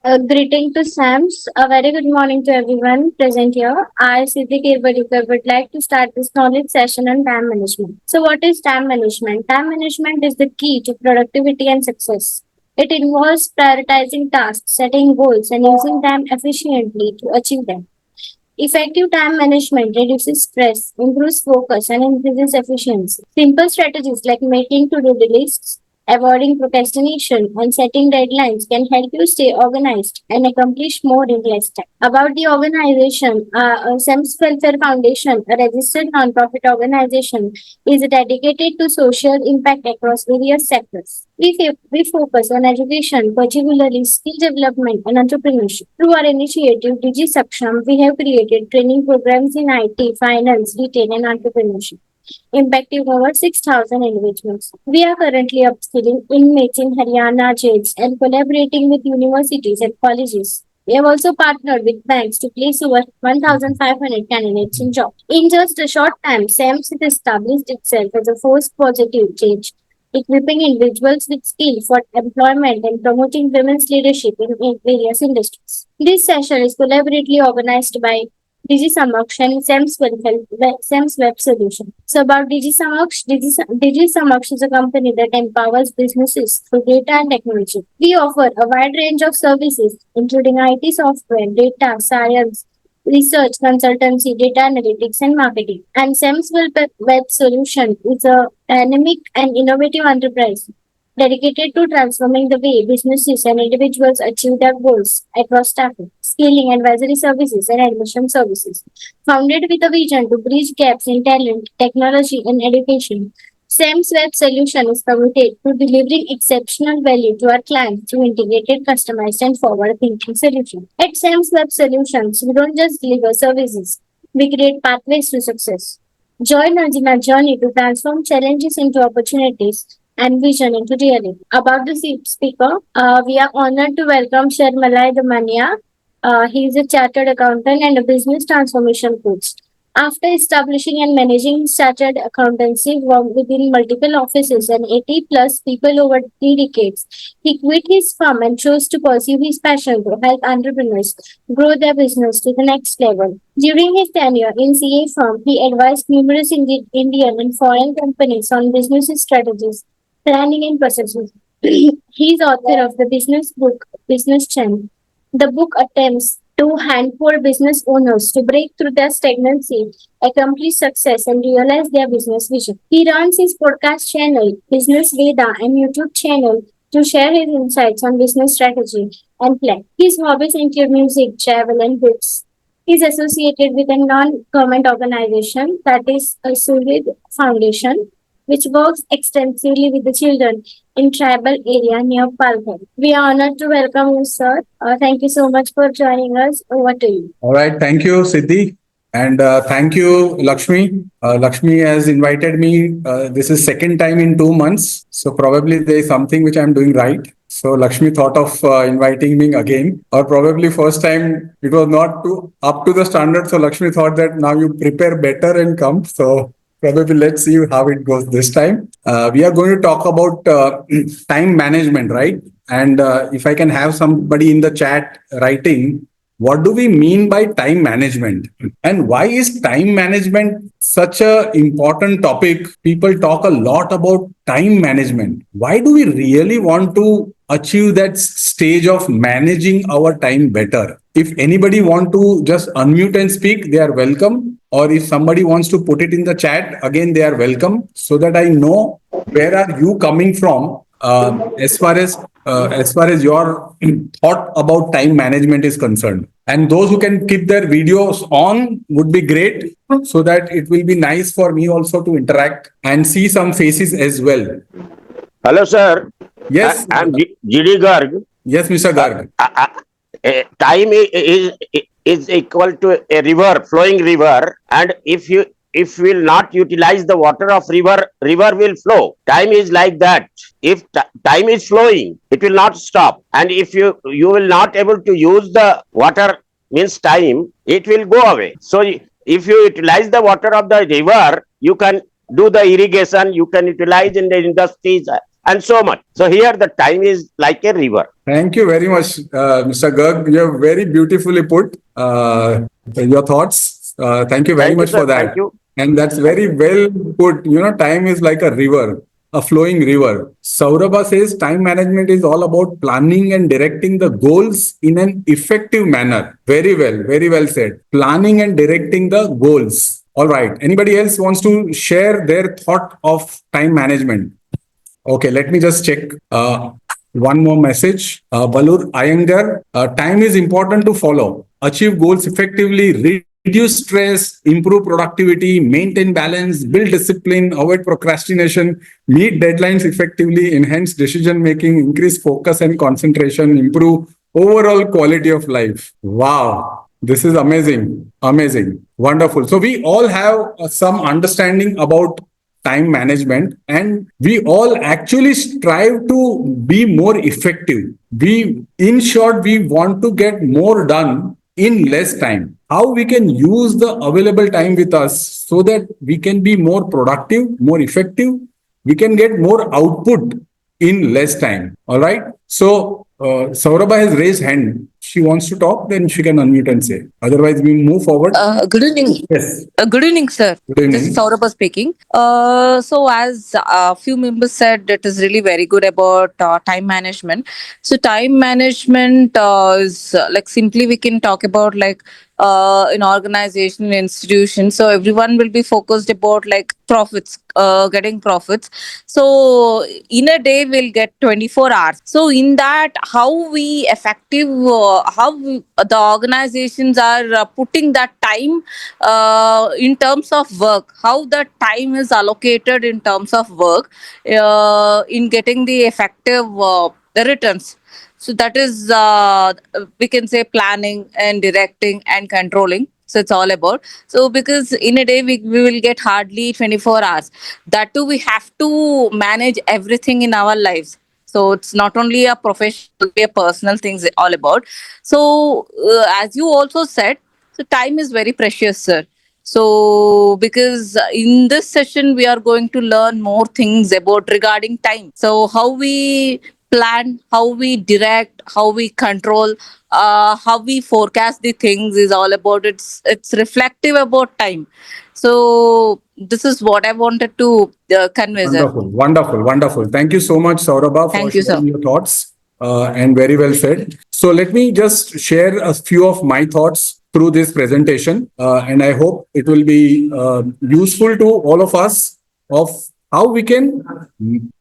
Greeting to SAMS. A very good morning to everyone present here. I, Siddhi Kirbadikar, would like to start this knowledge session on time management. So, what is time management? Time management is the key to productivity and success. It involves prioritizing tasks, setting goals, and using time efficiently to achieve them. Effective time management reduces stress, improves focus, and increases efficiency. Simple strategies like making to-do lists, avoiding procrastination, and setting deadlines can help you stay organized and accomplish more in less time. About the organization, SEMS Welfare Foundation, a registered non-profit organization, is dedicated to social impact across various sectors. We focus on education, particularly skill development and entrepreneurship. Through our initiative, Digi Saksham, we have created training programs in IT, finance, retail, and entrepreneurship, impacting over 6,000 individuals. We are currently upskilling inmates in Haryana jails and collaborating with universities and colleges. We have also partnered with banks to place over 1,500 candidates in jobs. In just a short time, SEMS has established itself as a force positive change, equipping individuals with skills for employment and promoting women's leadership in various industries. This session is collaboratively organized by DigiSamaksh and SEMS Web Solution. So about DigiSamaksh, DigiSamaksh is a company that empowers businesses through data and technology. We offer a wide range of services, including IT software, data science, research, consultancy, data analytics, and marketing. And Web Solution is a dynamic and innovative enterprise dedicated to transforming the way businesses and individuals achieve their goals across staffing, scaling, advisory services, and admission services. Founded with a vision to bridge gaps in talent, technology, and education, SEMS Web Solution is committed to delivering exceptional value to our clients through integrated, customized, and forward-thinking solutions. At SEMS Web Solutions, we don't just deliver services; we create pathways to success. Join us in our journey to transform challenges into opportunities and vision into reality. About the speaker, we are honored to welcome Sir Malay Damania. He is a chartered accountant and a business transformation coach. After establishing and managing chartered accountancy work within multiple offices and 80 plus people over 3 decades, he quit his firm and chose to pursue his passion to help entrepreneurs grow their business to the next level. During his tenure in CA firm, he advised numerous Indian and foreign companies on business strategies, planning and processes. He is author of the business book Business Channel. The book attempts to handhold business owners to break through their stagnancy, accomplish success, and realize their business vision. He runs his podcast channel, Business Veda, and YouTube channel to share his insights on business strategy and plan. His hobbies include music, travel, and books. He is associated with a non-government organization, that is a Surid Foundation, which works extensively with the children in tribal area near Palghar. We are honored to welcome you, sir. Thank you so much for joining us. Over to you. All right. Thank you, Siddhi. And thank you, Lakshmi. Lakshmi has invited me. This is second time in 2 months. So probably there is something which I'm doing right. So Lakshmi thought of inviting me again. Or probably first time it was not up to the standard. So Lakshmi thought that now you prepare better and come. So probably let's see how it goes this time. We are going to talk about time management, right? And if I can have somebody in the chat writing, what do we mean by time management? And why is time management such a important topic? People talk a lot about time management. Why do we really want to achieve that stage of managing our time better? If anybody want to just unmute and speak, they are welcome. Or if somebody wants to put it in the chat, again, they are welcome, so that I know where are you coming from as far as your thought about time management is concerned. And those who can keep their videos on would be great, so that it will be nice for me also to interact and see some faces as well. Hello, sir. Yes. I'm GD Garg. Yes, Mr. Garg. Time is equal to a river, flowing river, and if you will not utilize the water of river will flow. Time is like that. If time is flowing, it will not stop, and if you will not able to use the water, means time, it will go away. So if you utilize the water of the river, you can do the irrigation, you can utilize in the industries and so much. So here the time is like a river. Thank you very much, Mr. Garg. You have very beautifully put your thoughts. Thank you very Thank you, much for sir. Thank that. you. And that's very well put. Time is like a river, a flowing river. Saurabha says time management is all about planning and directing the goals in an effective manner. Very well said. Planning and directing the goals. All right. Anybody else wants to share their thought of time management? Okay, let me just check one more message. Balur Iyengar, time is important to follow. Achieve goals effectively, reduce stress, improve productivity, maintain balance, build discipline, avoid procrastination, meet deadlines effectively, enhance decision making, increase focus and concentration, improve overall quality of life. Wow. This is amazing. Amazing. Wonderful. So we all have some understanding about time management, and we all actually strive to be more effective. In short, we want to get more done in less time. How we can use the available time with us so that we can be more productive, more effective, we can get more output in less time. All right. So Saurabha has raised hand. She wants to talk, then she can unmute and say. Otherwise, we move forward. Good evening. Yes. Good evening, sir. Good This is evening. Saurabha speaking. So, as a few members said, it is really very good about time management. So, time management is like simply we can talk about like in organization, institution. So, everyone will be focused about like profits, getting profits. So, in a day, we'll get 24 hours. So, in that, how we effective, the organizations are putting that time in terms of work, how the time is allocated in terms of work in getting the effective returns. So that is we can say planning and directing and controlling. So it's all about. So because in a day we will get hardly 24 hours. That too we have to manage everything in our lives. So it's not only a professional, a personal things all about. So as you also said, so time is very precious, sir. So because in this session we are going to learn more things about regarding time. So how we plan, how we direct, how we control, how we forecast the things is all about. It's reflective about time. So this is what I wanted to convey, sir. Wonderful. Thank you so much, Saurabha, for Thank you, sir. sharing your thoughts and very well said. So let me just share a few of my thoughts through this presentation, and I hope it will be useful to all of us of how we can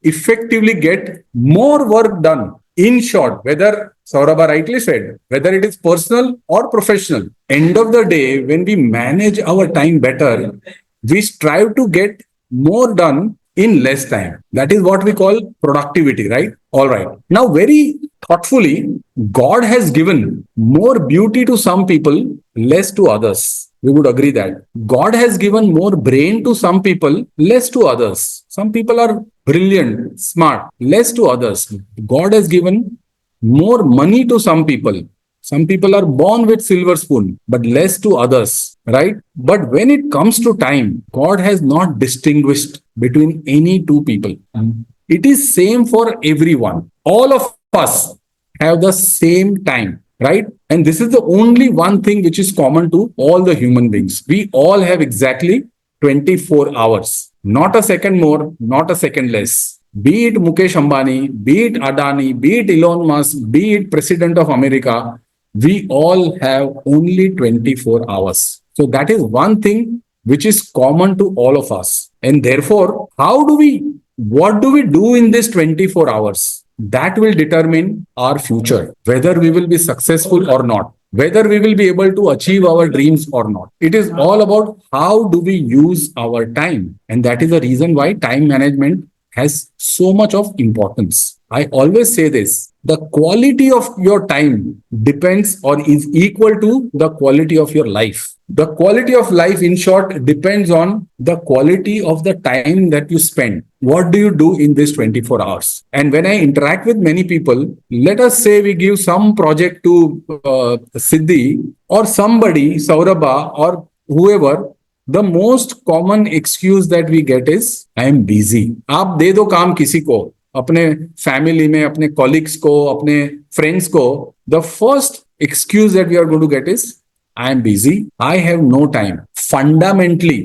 effectively get more work done. In short, whether Saurabha rightly said, whether it is personal or professional, end of the day, when we manage our time better, we strive to get more done in less time. That is what we call productivity, right? All right. Now, very thoughtfully, God has given more beauty to some people, less to others. We would agree that God has given more brain to some people, less to others. Some people are brilliant, smart, less to others. God has given more money to some people. Some people are born with silver spoon, but less to others, right? But when it comes to time, God has not distinguished between any two people. It is same for everyone. All of us have the same time, right? And this is the only one thing which is common to all the human beings. We all have exactly 24 hours, not a second more, not a second less. Be it Mukesh Ambani, be it Adani, be it Elon Musk, be it President of America, we all have only 24 hours. So that is one thing which is common to all of us. And therefore, what do we do in this 24 hours? That will determine our future, whether we will be successful or not, whether we will be able to achieve our dreams or not. It is all about how do we use our time. And that is the reason why time management has so much of importance. I always say this, the quality of your time depends or is equal to the quality of your life. The quality of life, in short, depends on the quality of the time that you spend. What do you do in this 24 hours? And when I interact with many people, let us say we give some project to Siddhi or somebody, Saurabha or whoever, the most common excuse that we get is, I am busy. आप दे दो काम किसी को अपने family में, अपने colleagues को, अपने फ्रेंड्स को, the first excuse that we are going to get is, I am busy, I have no time. Fundamentally,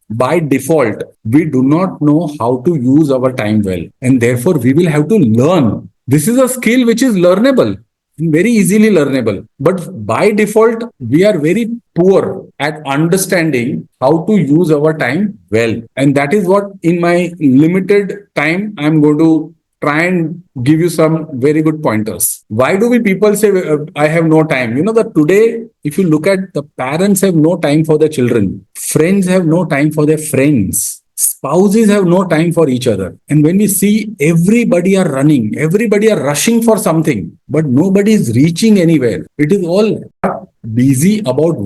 by default, we do not know how to use our time well, and therefore we will have to learn. This is a skill which is learnable, very easily learnable, but by default we are very poor at understanding how to use our time well. And that is what, in my limited time, I am going to try and give you some very good pointers. Why do we people say I have no time? You know that today, if you look at, the parents have no time for their children, friends have no time for their friends, spouses have no time for each other. And when we see, everybody are running, everybody are rushing for something, but nobody is reaching anywhere. It is all busy about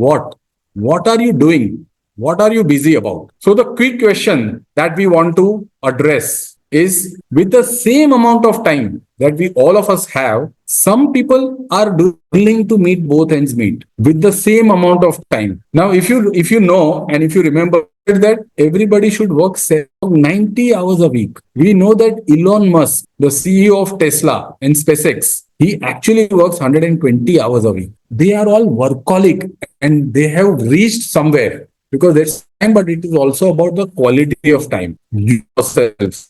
what are you doing, what are you busy about? So the quick question that we want to address is, with the same amount of time that we all of us have, some people are willing to meet both ends meet with the same amount of time. Now, if you know and if you remember that everybody should work 90 hours a week. We know that Elon Musk, the CEO of Tesla and SpaceX, he actually works 120 hours a week. They are all workaholic and they have reached somewhere because that's time, but it is also about the quality of time. Yourselves.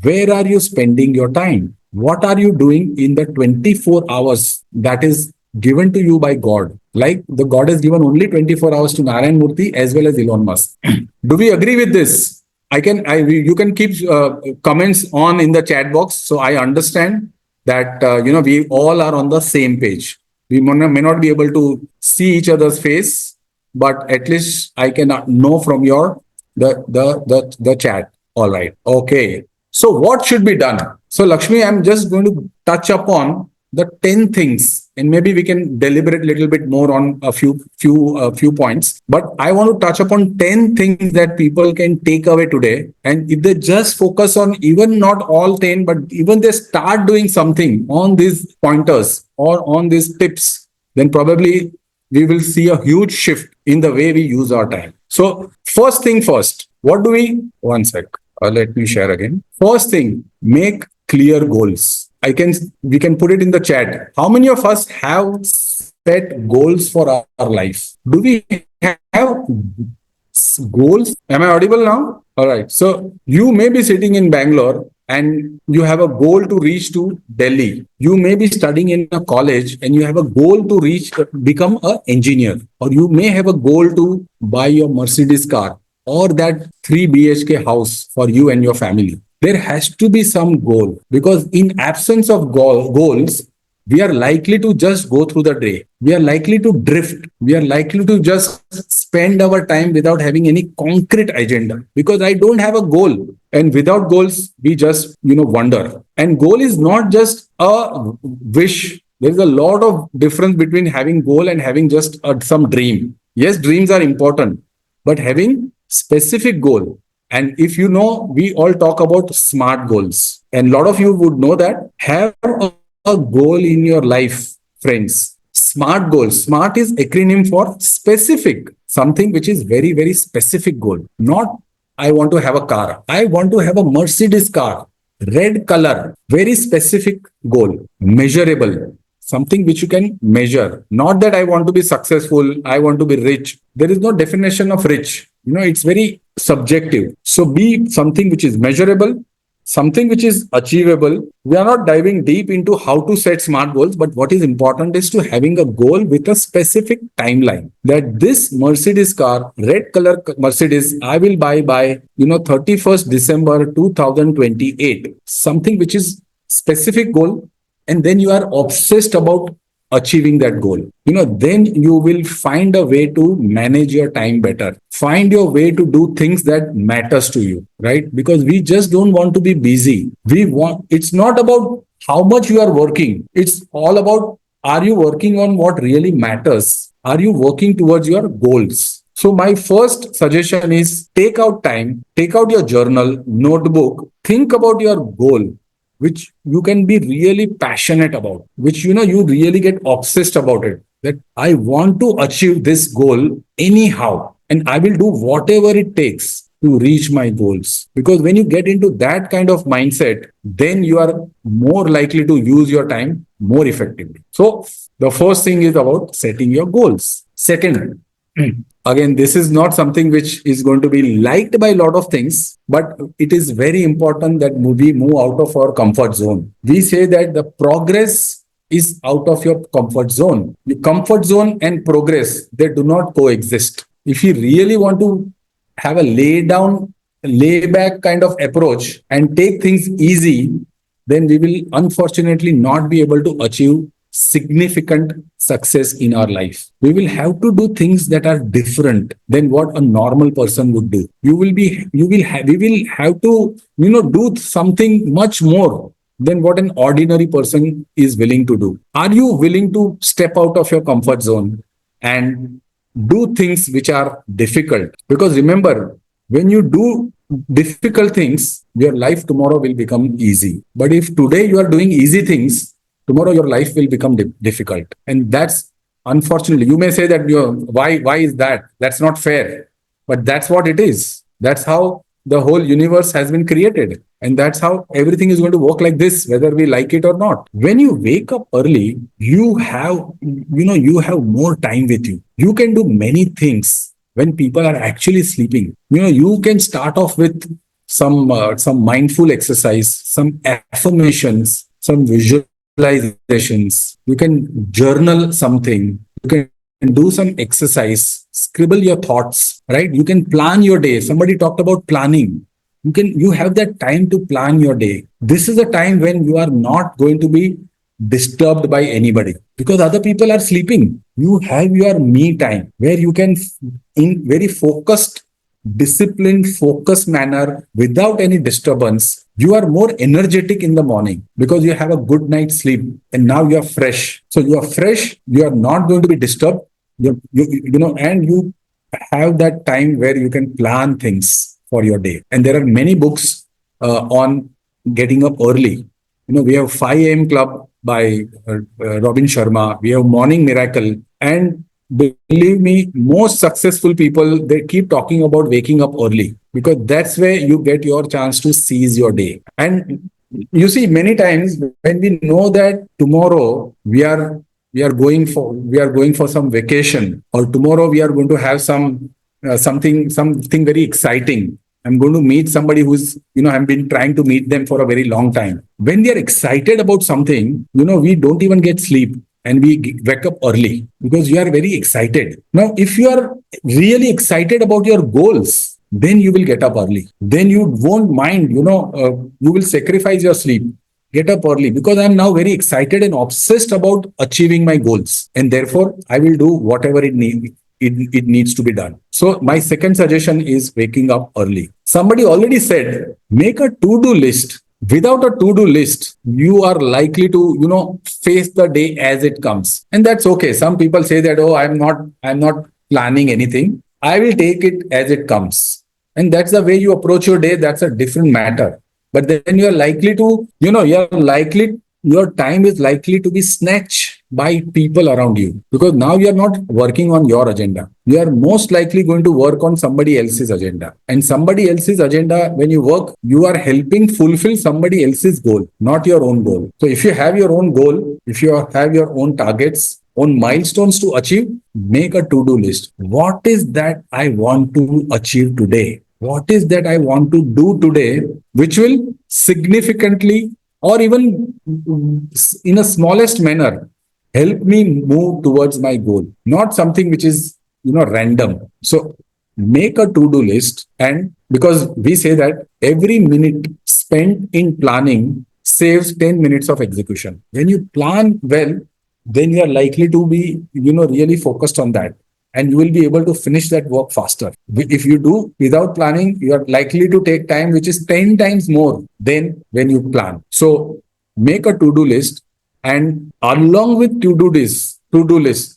Where are you spending your time? What are you doing in the 24 hours that is given to you by God? Like the God has given only 24 hours to Narayan Murthy as well as Elon Musk. Do we agree with this? You can keep comments on in the chat box, so I understand that we all are on the same page. We may not be able to see each other's face, but at least I can know from your the chat. All right. Okay. So what should be done? So Lakshmi, I'm just going to touch upon the 10 things, and maybe we can deliberate a little bit more on a few points. But I want to touch upon 10 things that people can take away today. And if they just focus on, even not all 10, but even they start doing something on these pointers or on these tips, then probably we will see a huge shift in the way we use our time. So first thing first, what do we, one sec. Let me share again. First thing, make clear goals. We can put it in the chat. How many of us have set goals for our life? Do we have goals? Am I audible now? All right. So you may be sitting in Bangalore and you have a goal to reach to Delhi. You may be studying in a college and you have a goal to become an engineer. Or you may have a goal to buy your Mercedes car, or that 3 BHK house for you and your family. There has to be some goal, because in absence of goals, we are likely to just go through the day. We are likely to drift. We are likely to just spend our time without having any concrete agenda, because I don't have a goal. And without goals, we just, wander. And goal is not just a wish. There is a lot of difference between having goal and having just some dream. Yes, dreams are important, but having specific goal. And if you know, we all talk about SMART goals, and a lot of you would know that. Have a goal in your life, friends. SMART goals. SMART is acronym for specific, something which is very, very specific goal. Not I want to have a car. I want to have a Mercedes car, red color, very specific goal, measurable. Something which you can measure. Not that I want to be successful, I want to be rich. There is no definition of rich. It's very subjective. So be something which is measurable, something which is achievable. We are not diving deep into how to set SMART goals, but what is important is to having a goal with a specific timeline. That this Mercedes car, red color Mercedes, I will buy by 31st December 2028. Something which is specific goal. And then you are obsessed about achieving that goal. Then you will find a way to manage your time better. Find your way to do things that matters to you, right? Because we just don't want to be busy. It's not about how much you are working. It's all about, are you working on what really matters? Are you working towards your goals? So my first suggestion is, take out time, take out your journal, notebook, think about your goal, which you can be really passionate about, which you really get obsessed about it, that I want to achieve this goal anyhow, and I will do whatever it takes. to reach my goals? Because when you get into that kind of mindset, then you are more likely to use your time more effectively. So the first thing is about setting your goals. Second, again, this is not something which is going to be liked by a lot of things, but it is very important that we move out of our comfort zone. We say that the progress is out of your comfort zone. The comfort zone and progress, they do not coexist. If you really want to have a lay back kind of approach and take things easy, then we will unfortunately not be able to achieve significant success in our life. We will have to do things that are different than what a normal person would do. We will have to, do something much more than what an ordinary person is willing to do. Are you willing to step out of your comfort zone and do things which are difficult? Because remember, when you do difficult things, your life tomorrow will become easy. But if today you are doing easy things, tomorrow your life will become difficult. And that's unfortunately, you may say that why is that? That's not fair. But that's what it is. That's how the whole universe has been created. And that's how everything is going to work like this, whether we like it or not. When you wake up early, you have more time with you. You can do many things when people are actually sleeping. You can start off with some mindful exercise, some affirmations, some visualizations. You can journal something. You can do some exercise, scribble your thoughts, right? You can plan your day. Somebody talked about planning. You have that time to plan your day. This is a time when you are not going to be disturbed by anybody because other people are sleeping. You have your me time where you can, in very focused, disciplined, focused manner, without any disturbance, you are more energetic in the morning because you have a good night's sleep and now you are fresh. So you are fresh, you are not going to be disturbed, and you have that time where you can plan things for your day. And there are many books on getting up early. We have 5 a.m. Club by Robin Sharma. We have Morning Miracle. And believe me, most successful people, they keep talking about waking up early because that's where you get your chance to seize your day. And you see, many times when we know that tomorrow we are going for some vacation, or tomorrow we are going to have something very exciting. I'm going to meet somebody who's, I've been trying to meet them for a very long time. When we are excited about something, we don't even get sleep and we wake up early because you are very excited. Now, if you are really excited about your goals, then you will get up early. Then you won't mind, you will sacrifice your sleep. Get up early because I'm now very excited and obsessed about achieving my goals. And therefore, I will do whatever it needs to be done. So my second suggestion is waking up early. Somebody already said, make a to-do list. Without a to-do list, you are likely to, face the day as it comes. And that's okay. Some people say that, oh, I'm not planning anything. I will take it as it comes. And that's the way you approach your day. That's a different matter. But then you're likely to, your time is likely to be snatched by people around you because now you're not working on your agenda. You are most likely going to work on somebody else's agenda. And somebody else's agenda, when you work, you are helping fulfill somebody else's goal, not your own goal. So if you have your own goal, if you have your own targets, own milestones to achieve, make a to-do list. What is that I want to achieve today? What is that I want to do today, which will significantly or even in a smallest manner help me move towards my goal, not something which is, random. So make a to-do list. And because we say that every minute spent in planning saves 10 minutes of execution. When you plan well, then you are likely to be, really focused on that. And you will be able to finish that work faster. If you do without planning, you are likely to take time, which is 10 times more than when you plan. So make a to-do list. And along with to-do list,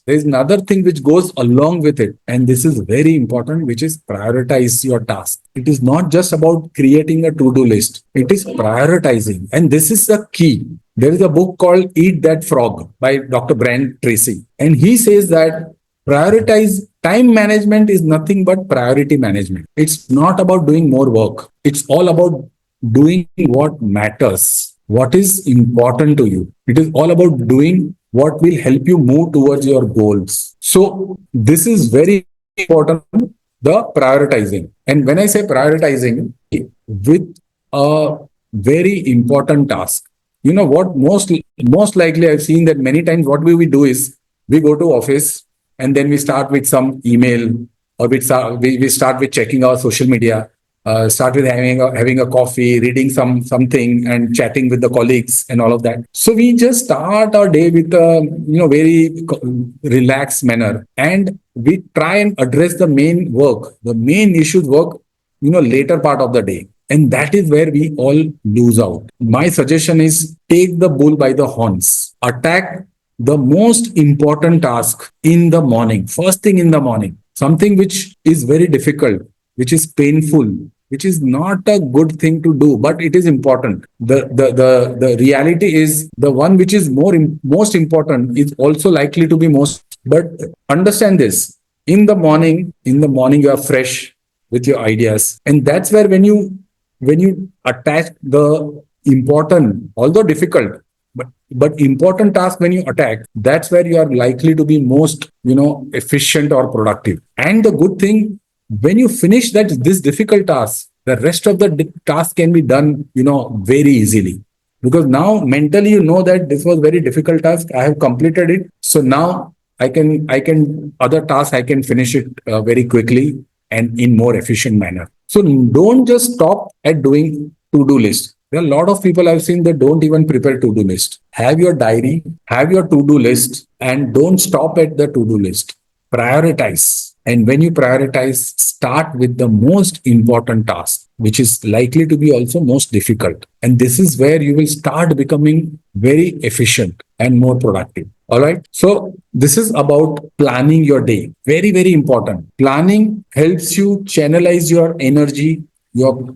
there is another thing which goes along with it. And this is very important, which is prioritize your task. It is not just about creating a to-do list. It is prioritizing. And this is the key. There is a book called Eat That Frog by Dr. Brian Tracy. And he says that Prioritize. Time management is nothing but priority management. It's not about doing more work. It's all about doing what matters, what is important to you. It is all about doing what will help you move towards your goals. So this is very important, the prioritizing. And when I say prioritizing with a very important task, you know what, most likely I've seen that many times what we do is we go to office and then we start with some email, or we start with checking our social media, start with having a coffee, reading something, and chatting with the colleagues and all of that. So we just start our day with a very relaxed manner, and we try and address the main work, the main issues work, later part of the day. And that is where we all lose out. My suggestion is take the bull by the horns. Attack the most important task in the morning, first thing in the morning, something which is very difficult, which is painful, which is not a good thing to do, but it is important. The reality is the one which is most important is also likely to be most. But understand this: in the morning you are fresh with your ideas, and that's where when you attach the important, although difficult, but important task, when you attack, that's where you are likely to be most efficient or productive. And the good thing, when you finish this difficult task, the rest of the task can be done very easily, because now mentally you know that this was very difficult task, I have completed it, so now I can other tasks I can finish it very quickly and in more efficient manner. So don't just stop at doing to-do list. There are a lot of people I've seen that don't even prepare to-do list. Have your diary, have your to-do list, and don't stop at the to-do list. Prioritize. And when you prioritize, start with the most important task, which is likely to be also most difficult. And this is where you will start becoming very efficient and more productive. All right. So this is about planning your day. Very, very important. Planning helps you channelize your energy, your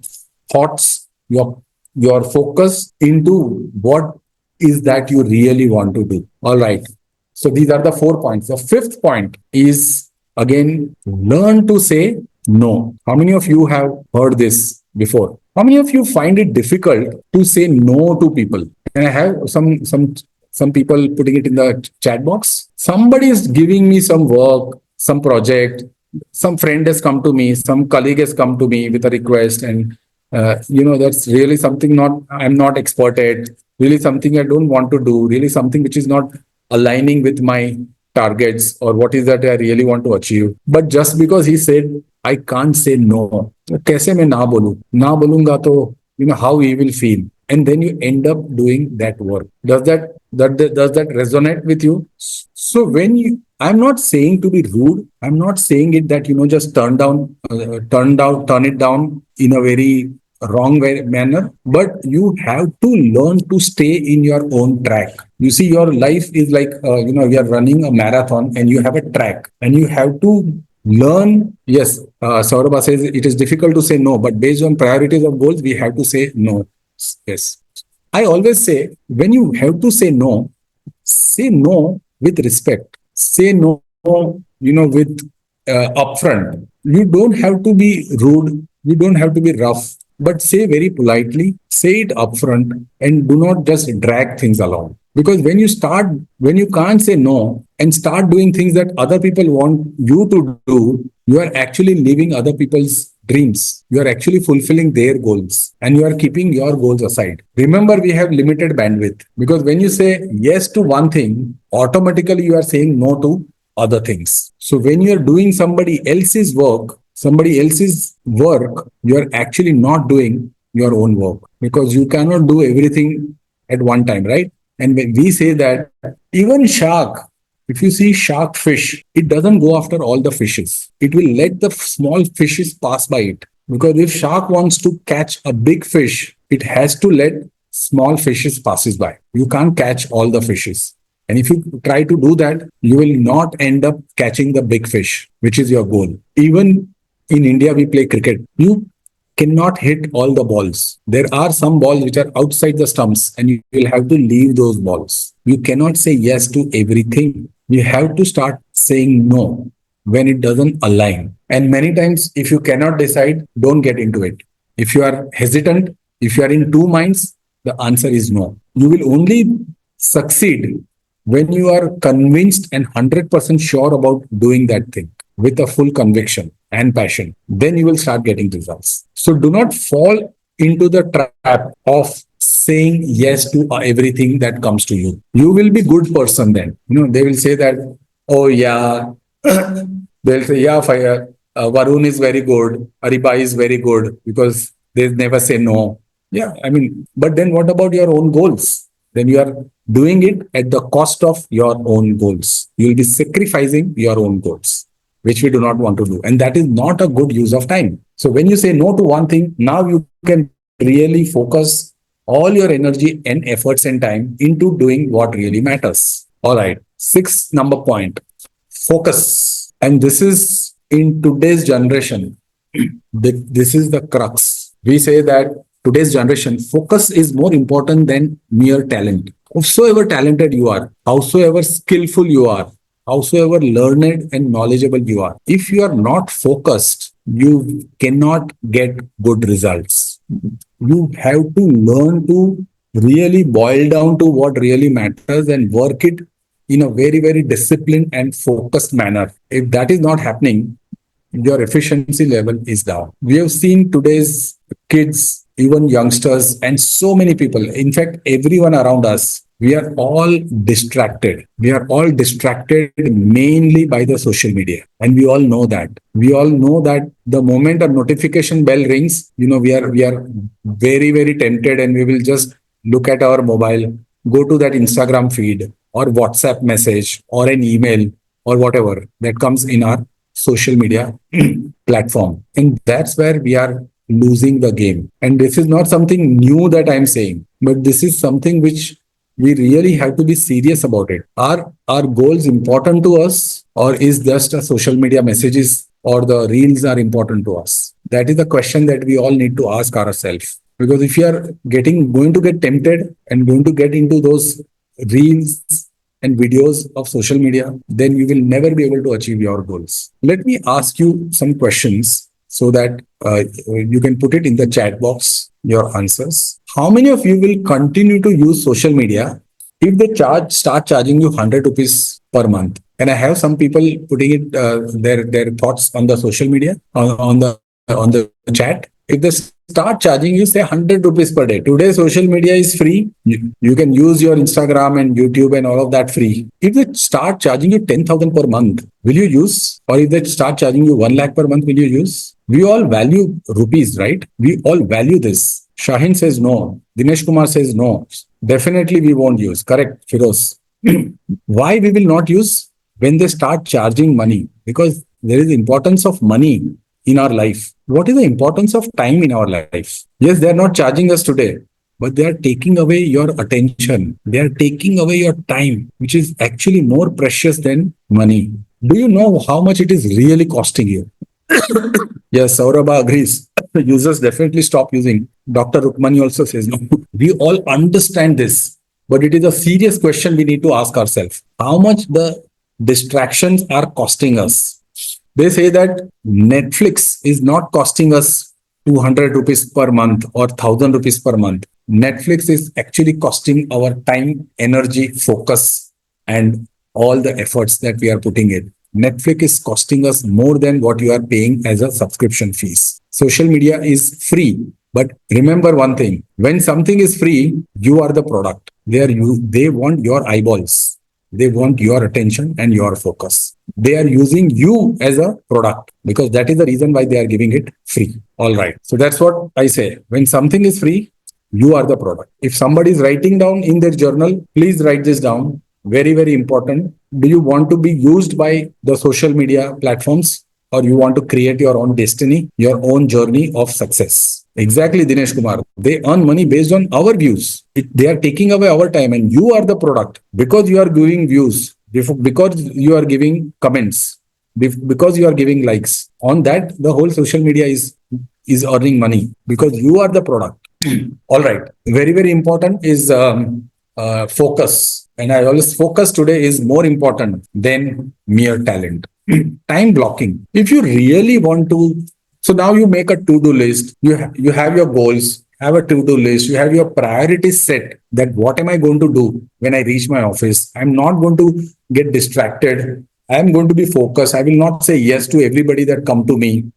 thoughts, your focus into what is that you really want to do. All right. So these are the 4 points. The fifth point is, again, learn to say no. How many of you have heard this before? How many of you find it difficult to say no to people? And I have some people putting it in the chat box. Somebody is giving me some work, some project, some friend has come to me, some colleague has come to me with a request, and that's really something I'm not expert at, really something I don't want to do, really something which is not aligning with my targets or what is that I really want to achieve. But just because he said I can't say no, kaise main na bolu? Na bolunga to how he will feel, and then you end up doing that work. Does that resonate with you? So I'm not saying to be rude. I'm not saying it that just turn it down in a very wrong manner. But you have to learn to stay in your own track. You see, your life is like you are running a marathon and you have a track, and you have to learn. Yes, Saurabh says it is difficult to say no, but based on priorities of goals, we have to say no. Yes. I always say, when you have to say no with respect. Say no, with upfront. You don't have to be rude. You don't have to be rough, but say very politely, say it upfront, and do not just drag things along. Because when you can't say no and start doing things that other people want you to do, you are actually leaving other people's dreams. You are actually fulfilling their goals, and you are keeping your goals aside. Remember, we have limited bandwidth, because when you say yes to one thing, automatically you are saying no to other things. So when you are doing somebody else's work, you are actually not doing your own work, because you cannot do everything at one time, right? And when we say that, even shark, if you see shark fish, it doesn't go after all the fishes. It will let the small fishes pass by it. Because if shark wants to catch a big fish, it has to let small fishes passes by. You can't catch all the fishes. And if you try to do that, you will not end up catching the big fish, which is your goal. Even in India, we play cricket. You cannot hit all the balls. There are some balls which are outside the stumps, and you will have to leave those balls. You cannot say yes to everything. You have to start saying no when it doesn't align. And many times, if you cannot decide, don't get into it. If you are hesitant, if you are in two minds, the answer is no. You will only succeed when you are convinced and 100% sure about doing that thing with a full conviction and passion. Then you will start getting results. So do not fall into the trap of saying yes to everything that comes to you. You will be good person then. They will say that, oh yeah, they'll say, yeah, fire. Varun is very good. Ariba is very good because they never say no. Yeah, I mean, but then what about your own goals? Then you are doing it at the cost of your own goals. You will be sacrificing your own goals, which we do not want to do. And that is not a good use of time. So when you say no to one thing, now you can really focus all your energy and efforts and time into doing what really matters. All right. Sixth number point, focus. And this is in today's generation. This is the crux. We say that today's generation, focus is more important than mere talent. Howsoever talented you are, howsoever skillful you are, howsoever learned and knowledgeable you are, if you are not focused, you cannot get good results. You have to learn to really boil down to what really matters and work it in a very, very disciplined and focused manner. If that is not happening, your efficiency level is down. We have seen today's kids, even youngsters, and so many people, in fact, everyone around us, we are all distracted. We are all distracted mainly by the social media. And we all know that. We all know that the moment a notification bell rings, we are very, very tempted and we will just look at our mobile, go to that Instagram feed or WhatsApp message or an email or whatever that comes in our social media platform. And that's where we are losing the game. And this is not something new that I'm saying, but this is something which we really have to be serious about it. Are our goals important to us, or is just a social media messages or the reels are important to us? That is the question that we all need to ask ourselves. Because if you are going to get tempted and going to get into those reels and videos of social media, then you will never be able to achieve your goals. Let me ask you some questions so that you can put it in the chat box, your answers. How many of you will continue to use social media if they start charging you 100 rupees per month? And I have some people putting it their thoughts on the social media on the chat. If they start charging you, say 100 rupees per day. Today, social media is free. You can use your Instagram and YouTube and all of that free. If they start charging you 10,000 per month, will you use? Or if they start charging you 1 lakh per month, will you use? We all value rupees, right? We all value this. Shahin says no. Dinesh Kumar says no. Definitely we won't use. Correct, Firoz. Why we will not use? When they start charging money. Because there is importance of money in our life. What is the importance of time in our life? Yes, they are not charging us today, but they are taking away your attention. They are taking away your time, which is actually more precious than money. Do you know how much it is really costing you? Yes, Saurabha agrees. Users definitely stop using. Dr. Rukmani also says no. We all understand this, but it is a serious question we need to ask ourselves. How much the distractions are costing us? They say that Netflix is not costing us 200 rupees per month or 1,000 rupees per month. Netflix is actually costing our time, energy, focus, and all the efforts that we are putting in. Netflix is costing us more than what you are paying as a subscription fees. Social media is free. But remember one thing, when something is free, you are the product. They want your eyeballs. They want your attention and your focus. They are using you as a product because that is the reason why they are giving it free. All right. So that's what I say. When something is free, you are the product. If somebody is writing down in their journal, please write this down. Very, very important. Do you want to be used by the social media platforms, or you want to create your own destiny, your own journey of success? Exactly, Dinesh Kumar. They earn money based on our views. They are taking away our time, and you are the product because you are giving views, because you are giving comments, because you are giving likes. On that, the whole social media is earning money because you are the product. All right. Very, very important is focus. And I always focus today is more important than mere talent. Time blocking. If you really want to, so now you make a to-do list. You have your goals. Have a to-do list. You have your priorities set. That what am I going to do when I reach my office? I'm not going to get distracted. I am going to be focused. I will not say yes to everybody that come to me.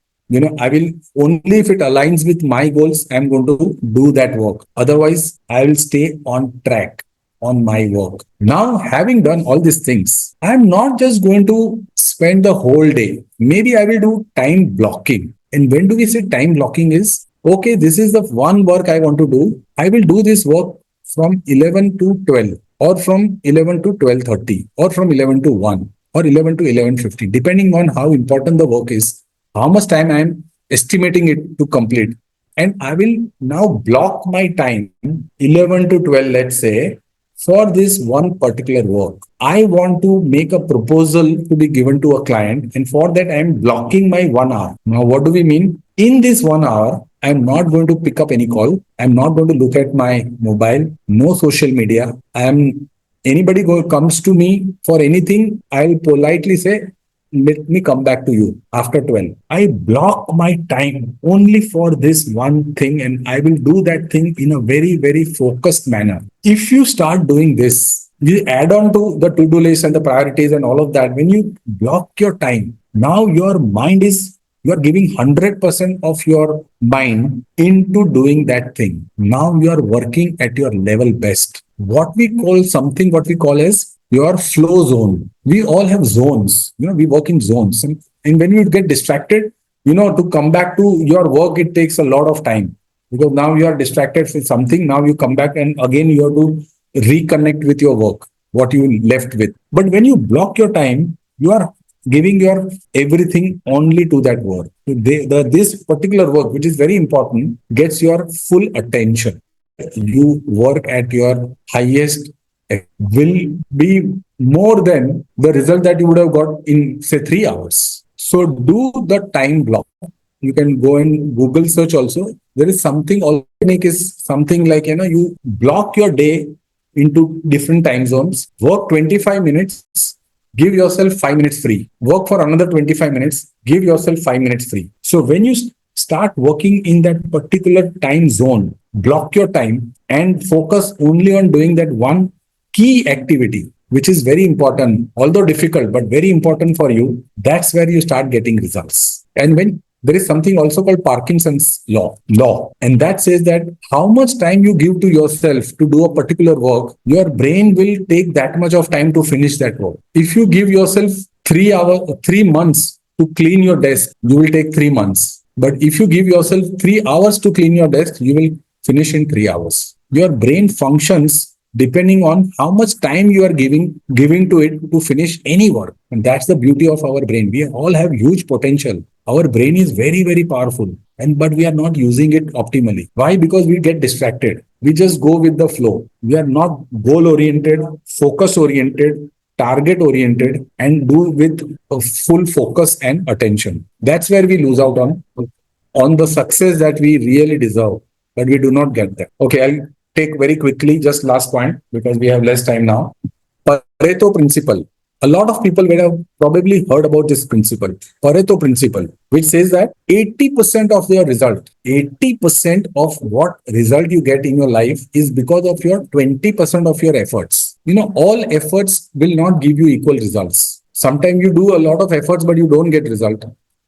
I will only if it aligns with my goals, I'm going to do that work. Otherwise, I will stay on track on my work. Now, having done all these things, I'm not just going to spend the whole day. Maybe I will do time blocking. And when do we say time blocking is okay, this is the one work I want to do. I will do this work from 11 to 12 or from 11 to 12:30 or from 11 to 1 or 11 to 11:50, depending on how important the work is, how much time I'm estimating it to complete. And I will now block my time 11 to 12, let's say, for this one particular work. I want to make a proposal to be given to a client, and for that, I'm blocking my 1 hour. Now, what do we mean? In this 1 hour, I'm not going to pick up any call. I'm not going to look at my mobile, no social media. Anybody comes to me for anything, I'll politely say, let me come back to you after 12. I block my time only for this one thing, and I will do that thing in a very, very focused manner. If you start doing this, you add on to the to-do list and the priorities and all of that. When you block your time, now your mind is, you are giving 100% of your mind into doing that thing. Now you are working at your level best. What we call as your flow zone. We all have zones. We work in zones. And when you get distracted, to come back to your work, it takes a lot of time because now you are distracted with something. Now you come back and again you have to reconnect with your work, what you left with. But when you block your time, you are giving your everything only to that work. This particular work, which is very important, gets your full attention. You work at your highest will be more than the result that you would have got in, say, 3 hours. So do the time block. You can go and Google search also. There is something organic is something like, you block your day into different time zones, work 25 minutes, give yourself 5 minutes free, work for another 25 minutes, give yourself 5 minutes free. So when you start working in that particular time zone, block your time and focus only on doing that one key activity, which is very important, although difficult, but very important for you. That's where you start getting results. And when there is something also called Parkinson's law, and that says that how much time you give to yourself to do a particular work, your brain will take that much of time to finish that work. If you give yourself 3 months to clean your desk, you will take 3 months. But if you give yourself 3 hours to clean your desk, you will finish in 3 hours. Your brain functions depending on how much time you are giving to it to finish any work. And that's the beauty of our brain. We all have huge potential. Our brain is very, very powerful, but we are not using it optimally. Why? Because we get distracted. We just go with the flow. We are not goal-oriented, focus-oriented, target-oriented, and do with a full focus and attention. That's where we lose out on the success that we really deserve, but we do not get that. Okay, I'll take very quickly, just last point, because we have less time now. Pareto principle. A lot of people will have probably heard about this principle, Pareto principle, which says that 80% of your result, 80% of what result you get in your life is because of your 20% of your efforts. All efforts will not give you equal results. Sometimes you do a lot of efforts, but you don't get result.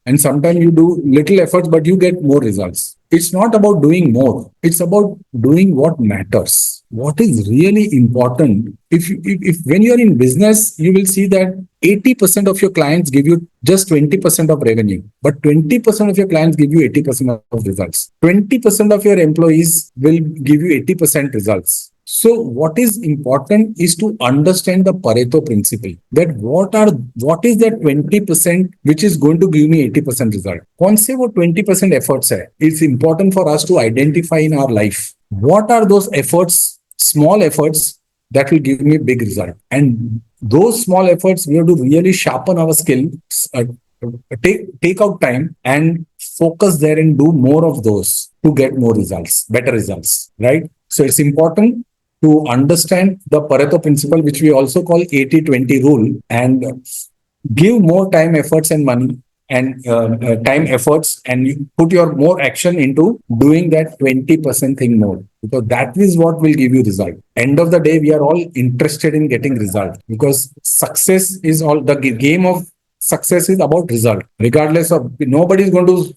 And sometimes you do little efforts, but you get more results. It's not about doing more. It's about doing what matters. What is really important. If when you're in business, you will see that 80% of your clients give you just 20% of revenue, but 20% of your clients give you 80% of results. 20% of your employees will give you 80% results. So what is important is to understand the Pareto principle, that what is that 20% which is going to give me 80% result. कौन से वो 20% efforts है? It's important for us to identify in our life. What are those efforts, small efforts that will give me big result? And those small efforts, we have to really sharpen our skill, take out time and focus there and do more of those to get more results, better results, right? So it's important to understand the Pareto principle, which we also call 80-20 rule, and give more time, efforts, and money and time, efforts, and you put your more action into doing that 20% thing more, because that is what will give you result. End of the day, we are all interested in getting result, because success is all the game of success is about result. Regardless of, nobody is going to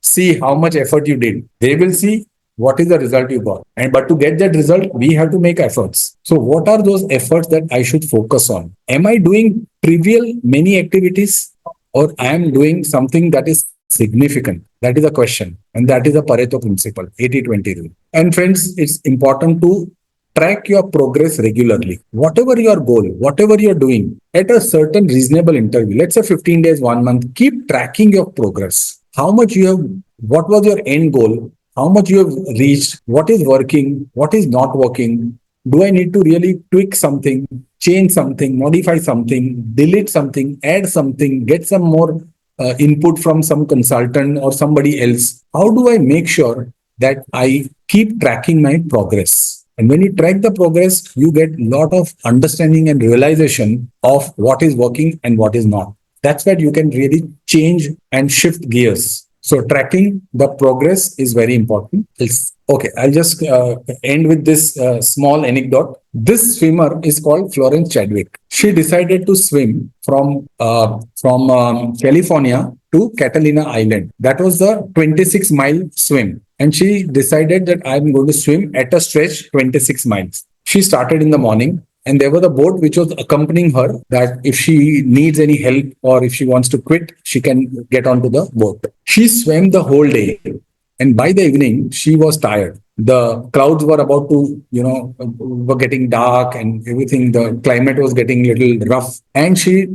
see how much effort you did. They will see what is the result you got. And but to get that result, we have to make efforts. So what are those efforts that I should focus on? Am I doing trivial many activities, or I am doing something that is significant? That is a question. And that is a Pareto principle, 80-20 rule. And friends, it's important to track your progress regularly. Whatever your goal, whatever you're doing, at a certain reasonable interval, let's say 15 days, 1 month, keep tracking your progress. How much you have, what was your end goal, how much you have reached, what is working, what is not working. Do I need to really tweak something, change something, modify something, delete something, add something, get some more input from some consultant or somebody else? How do I make sure that I keep tracking my progress? And when you track the progress, you get a lot of understanding and realization of what is working and what is not. That's where you can really change and shift gears. So tracking the progress is very important. Okay, I'll just end with this small anecdote. This swimmer is called Florence Chadwick. She decided to swim from California to Catalina Island. That was the 26-mile swim. And she decided that I'm going to swim at a stretch 26 miles. She started in the morning, and there was a boat which was accompanying her, that if she needs any help or if she wants to quit, she can get onto the boat. She swam the whole day. And by the evening, she was tired. The clouds were about to, were getting dark and everything. The climate was getting a little rough. And she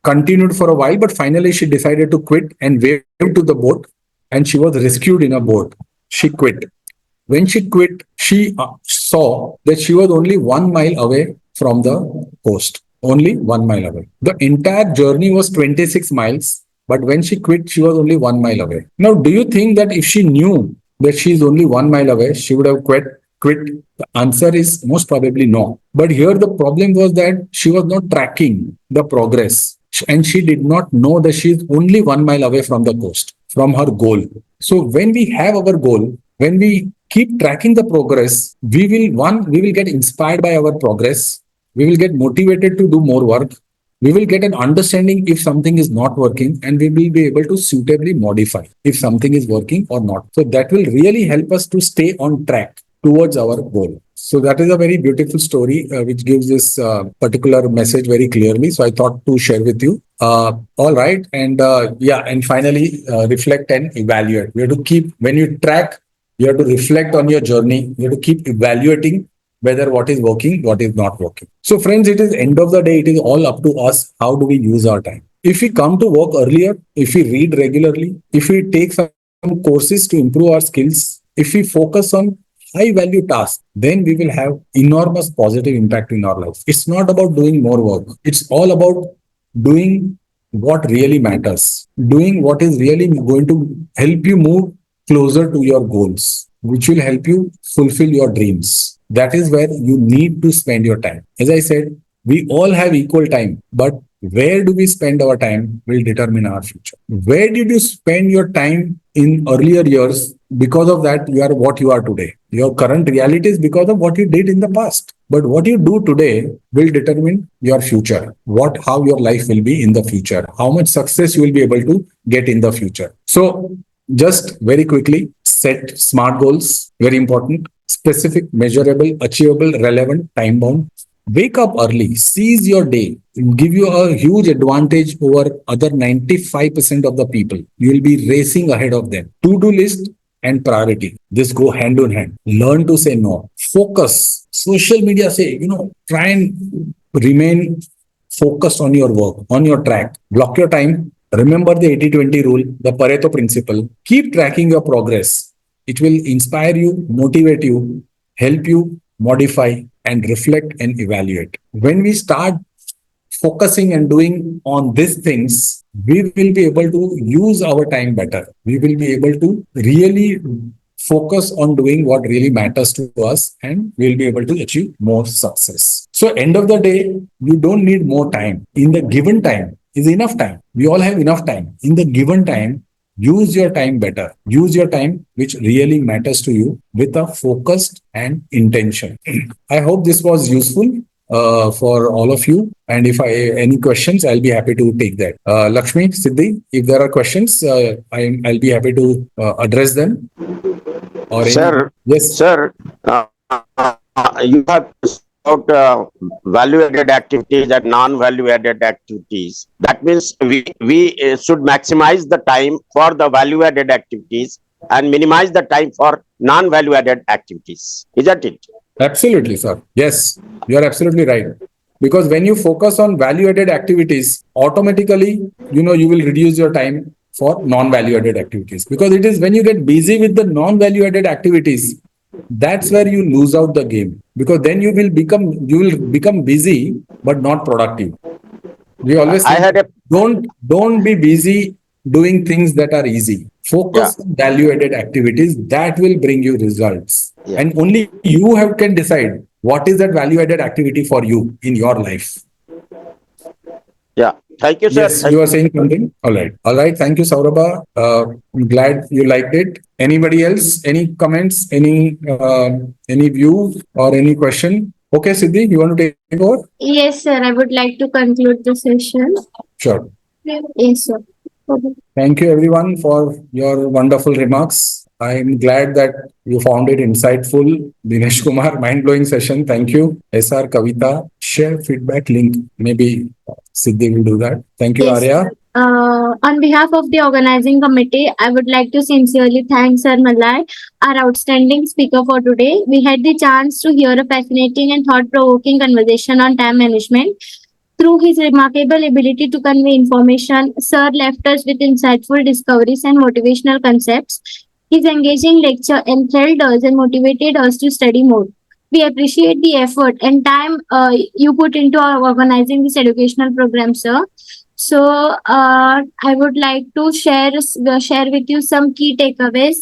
continued for a while, but finally she decided to quit and waved to the boat. And she was rescued in a boat. She quit. When she quit, she saw that she was only 1 mile away from the coast. Only 1 mile away. The entire journey was 26 miles. But when she quit, she was only 1 mile away. Now, do you think that if she knew that she is only 1 mile away, she would have quit? The answer is most probably no. But here the problem was that she was not tracking the progress. And she did not know that she is only 1 mile away from the coast, from her goal. So when we have our goal, when we keep tracking the progress, we will get inspired by our progress. We will get motivated to do more work. We will get an understanding if something is not working, and we will be able to suitably modify if something is working or not. So that will really help us to stay on track towards our goal. So that is a very beautiful story which gives this particular message very clearly. So I thought to share with you. All right. And and finally, reflect and evaluate. We have to keep, when you track, you have to reflect on your journey. You have to keep evaluating whether what is working, what is not working. So friends, it is end of the day, it is all up to us. How do we use our time? If we come to work earlier, if we read regularly, if we take some courses to improve our skills, if we focus on high value tasks, then we will have enormous positive impact in our life. It's not about doing more work. It's all about doing what really matters, doing what is really going to help you move closer to your goals, which will help you fulfill your dreams. That is where you need to spend your time. As I said, we all have equal time, but where do we spend our time will determine our future. Where did you spend your time in earlier years? Because of that, you are what you are today. Your current reality is because of what you did in the past. But what you do today will determine your future, how your life will be in the future, how much success you will be able to get in the future. So just very quickly, set smart goals, very important. Specific, measurable, achievable, relevant, time bound. Wake up early, seize your day, give you a huge advantage over other 95% of the people. You will be racing ahead of them. To-do list and priority. This go hand in hand. Learn to say no. Focus. Social media say, try and remain focused on your work, on your track. Block your time. Remember the 80-20 rule, the Pareto principle. Keep tracking your progress. It will inspire you, motivate you, help you modify and reflect and evaluate. When we start focusing and doing on these things, we will be able to use our time better. We will be able to really focus on doing what really matters to us, and we'll be able to achieve more success. So end of the day, you don't need more time. In the given time is enough time. We all have enough time. In the given time, use your time better. Use your time which really matters to you with a focused and intention. I hope this was useful for all of you. And if I any questions, I'll be happy to take that. Lakshmi, Siddhi, if there are questions, I'll be happy to address them. Or any Sir, yes, sir, you have about value-added activities and non-value-added activities. That means we should maximize the time for the value-added activities and minimize the time for non-value-added activities. Isn't it? absolutely, sir. Yes, you are absolutely right. Because when you focus on value-added activities, automatically, you will reduce your time for non-value-added activities. Because it is when you get busy with the non-value-added activities, that's where you lose out the game. Because then you will become busy but not productive. We always I say had a don't be busy doing things that are easy. yeah, Focus on value-added activities that will bring you results. yeah, And only you can decide what is that value-added activity for you in your life. yeah. Thank you, sir. Yes, you are saying something? All right. All right. Thank you, Saurabha. I'm glad you liked it. Anybody else? Any comments? Any view or any question? Okay, Siddhi, you want to take over? Yes, sir. I would like to conclude the session. Sure. Yes, sir. Okay. Thank you, everyone, for your wonderful remarks. I'm glad that you found it insightful. Dinesh Kumar, mind blowing session. Thank you. SR Kavita, share feedback link. Maybe Siddhi will do that. Thank you, Yes, Arya. sir. On behalf of the organizing committee, I would like to sincerely thank Sir Malay, our outstanding speaker for today. We had the chance to hear a fascinating and thought-provoking conversation on time management. Through his remarkable ability to convey information, Sir left us with insightful discoveries and motivational concepts. His engaging lecture enthralled us and motivated us to study more. We appreciate the effort and time you put into organizing this educational program, sir. So, I would like to share with you some key takeaways.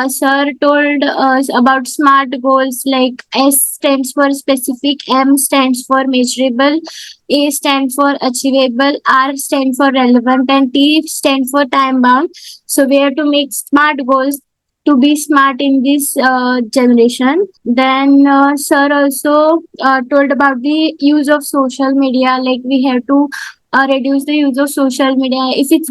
Sir told us about SMART goals like S stands for specific, M stands for measurable, A stands for achievable, R stands for relevant, and T stands for time bound. So we have to make SMART goals to be smart in this generation. Then Sir also told about the use of social media. Like we have to reduce the use of social media. If it's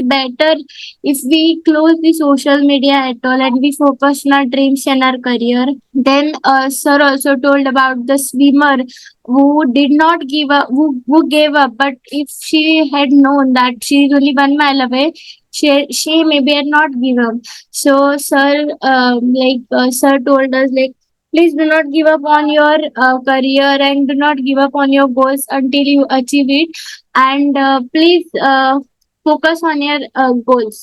better if we close the social media at all and we focus on our dreams and our career. Then Sir also told about the swimmer who did not give up, who gave up, but if she had known that she is only 1 mile away, she maybe had not give up. So Sir, Sir told us like, please do not give up on your career and do not give up on your goals until you achieve it. And please focus on your goals.